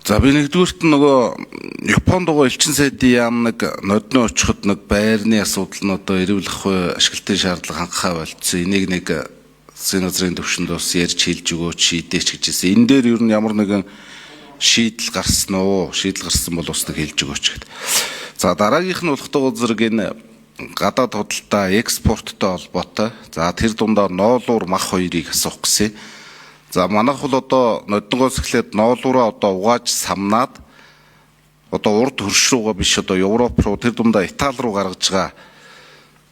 За би нэгдүгürt нөгөө Японд байгаа элчин сайдын яам нэг нодны очиход нэг байрны асуудал нь одоо эрүүл ах ашиглалтын шаардлага хангахаа болцсон. Энийг нэг засгийн газрын төвшөнд бас ярьж хэлж өгөөч шийдээч гэжсэн. Энэ дээр ер нь ямар нэгэн шийдэл гарсан уу? Шийдэл гарсан бол бас нэг хэлж өгөөч гэд. За дараагийнх нь болохтой зэрэг энэ гадаад худалдаа экспорттой холбоотой. За тэр дундаа ноолуур мах хоёрыг асуух гэсэн. За манайх бол одоо нодноогоос эхлээд ноолуураа одоо угааж самнаад одоо урд хөрш рүүгээ биш одоо Европ руу тэр дундаа Итали руу гаргаж байгаа.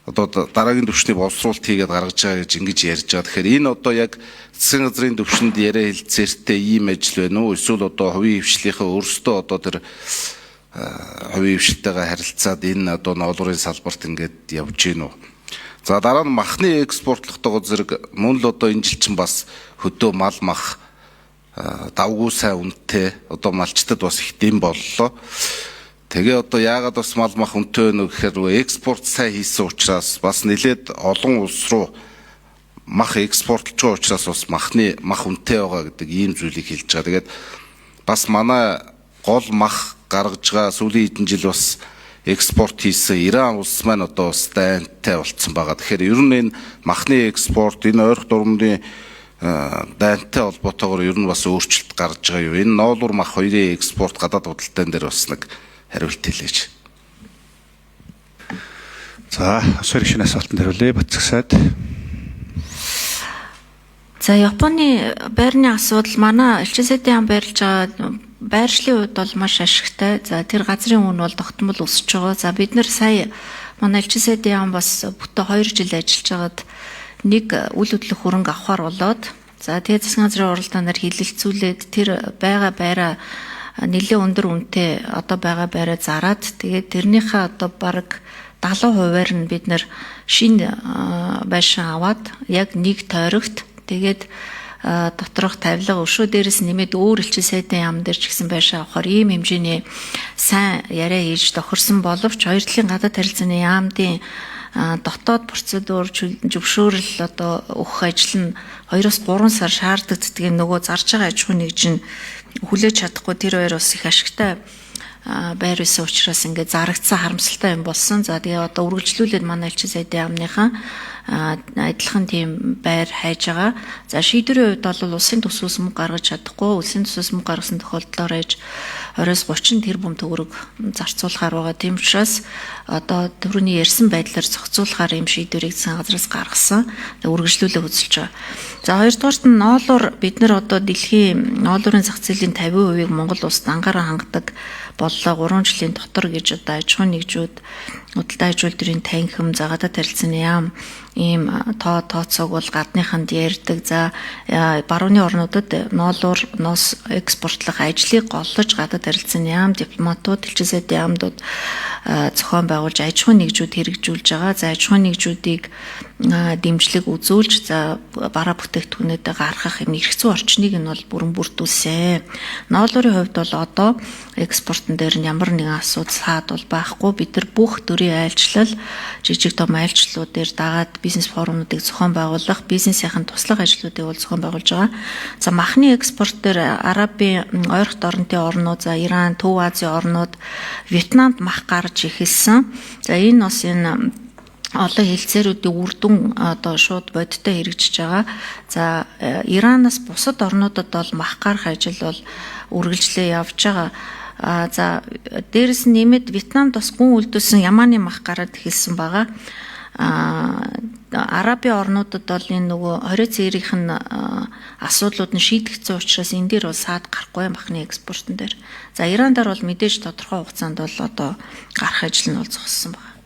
Одоо дараагийн төвшний боловсруулалт хийгээд гаргаж байгаа гэж ингэж ярьж байгаа. Тэгэхээр энэ одоо яг засгийн газрын төвшөнд яриа хэлцээртэй ийм ажил байна уу? Эсвэл одоо хувийн хвшлийнхээ өөрсдөө одоо тэр хувийн хвшилтэйгээ харилцаад энэ одоо ноолуурын салбарт ингээд явж гин үү? За дараа нь махны экспортлохдоо зэрэг мөн л одоо энэ жил чинь бас хөдөө мал мах давгүй сайн үнэтэй одоо малчтад бас их дэм боллоо. Тэгээ одоо яагаад бас мал мах үнэтэй вэ гэхээр экспорт сайн хийсэн учраас бас нэлээд олон улс руу мах экспортлж байгаа учраас бас махны мах үнэтэй байгаа гэдэг ийм зүйлийг хэлж байгаа. Тэгээд бас манай гол мах гаргаж байгаа сүүлийн хэдэн жил бас экспорт хийсэн Иран улс маань одоо бас дайнтай болцсон байгаа. Тэгэхээр ер нь энэ махны экспорт энэ ойрхон дурмын дайнтай холбоотойгоор ер нь бас өөрчлөлт гарч байгаа юу? Энэ ноолуур мах хоёрын экспорт гадаад худалдаан дээр бас нэг хариулт хэлээч. За, асуух шинэ асуултанд хариулъя Батцэг сайд. За, Японы байрны асуудал манай элчин сайдын яам байрлаж байгаа байршлын хувьд бол маш ашигтай. За тэр газрын үн бол тогтмол өсөж байгаа. За бид нэр сая манай элчин сайдын яам бас бүтэн 2 жил ажиллаж байгаад нэг үйл хөдлөх хөрөнгө авахар болоод за тэгээ засгийн газрын уралдаанаар хилэлцүүлээд тэр байгаа байраа нэлээд өндөр үнэтэй одоо байгаа байраа зараад тэгээд тэрнийхээ одоо бараг 70%-аар нь бид нэр шинэ байшин аваад яг нэг тойрогт тэгээд доторх тавилга өшөө дээрээс нэмээд өөр элчин сайдын яам дээр ч гэсэн байшаа авахар ийм хэмжээний сайн яриа хийж тохирсон боловч хоёр талын гадаад харилцааны яамдын дотоод процедур зөвшөөрөл одоо өгөх ажил нь 2-3 сар шаарддаг нөгөө зарж байгаа аж ахуйн нэгж нь хүлээж чадахгүй тэр хоёр бас их ашигтай байр байсан учраас ингээд зарагдсан харамсалтай юм болсон. За тэгээ одоо үргэлжлүүлээд манай элчин сайдын яамныхаа адилхан тийм байр хайж байгаа. За шийдвэрийн хувьд бол улсын төсвөөс мөнгө гаргаж чадахгүй, улсын төсвөөс мөнгө гаргасан тохиолдолд ээж 20-30 тэрбум төгрөг зарцуулахаар байгаа. Тийм учраас одоо түрүүний ярьсан байдлаар зохицуулахаар ийм шийдвэрийг засгийн газраас гаргасан. Үргэлжлүүлээ хөдөлж байгаа. За хоёрдугаарт нь ноолуур бид нар одоо дэлхийн ноолуурын зах зээлийн 50%-ийг Монгол улсад анхаарал хангадаг боллоо 3 жилийн дотор гэж одоо аж ахуйн нэгжүүд худалдаа аж үйлдвэрийн танхим гадаад харилцааны яам ийм тооцоог бол гадныханд ярьдаг. За барууны орнуудад ноолуур ноос экспортлох ажлыг голлож гадаад харилцааны яам дипломатууд элчин сайдын яамдууд зохион байгуулж аж ахуйн нэгжүүд хэрэгжүүлж байгаа. За аж ахуйн нэгжүүдийг дэмжлэг үзүүлж за бараа бүтээгдэхүүнүүдэд гаргах юм эрх зүйн орчныг нь бол бүрэн бүрдүүлсэн. Ноолуурын хувьд бол одоо экспортн дээр нь ямар нэгэн асуудал саад бол байхгүй. Бид нар бүх төрлийн айлчлал, жижиг том айлчлалууд дээр дагаад бизнес форумуудыг зохион байгуулах, бизнесийн туслах ажлуудыг бол зохион байгуулж байгаа. За махны экспорт дээр Арабын ойрхон орнотын орнууд, за Иран, Төв Азийн орнууд, Вьетнамд мах гарч эхэлсэн. За энэ бас энэ олон хэлцээрүүдийн үр дүн одоо шууд бодиттой хэрэгжиж байгаа. За Иранаас бусад орнуудад бол мах гарах ажил бол үргэлжлээ явж байгаа. За дээрэс нь нэмээд Вьетнамд бас гүн үлдүүлсэн ямааны мах гараад эхэлсэн байгаа. Арабын орнуудад бол энэ нөгөө 20 цэрийнх нь асуудлууд нь шийдэгдсэн учраас энэ дээр бол саад гарахгүй махны экспортн дээр. За Иран дээр бол мэдээж тодорхой хугацаанд бол одоо гарах ажил нь бол зогссон байна.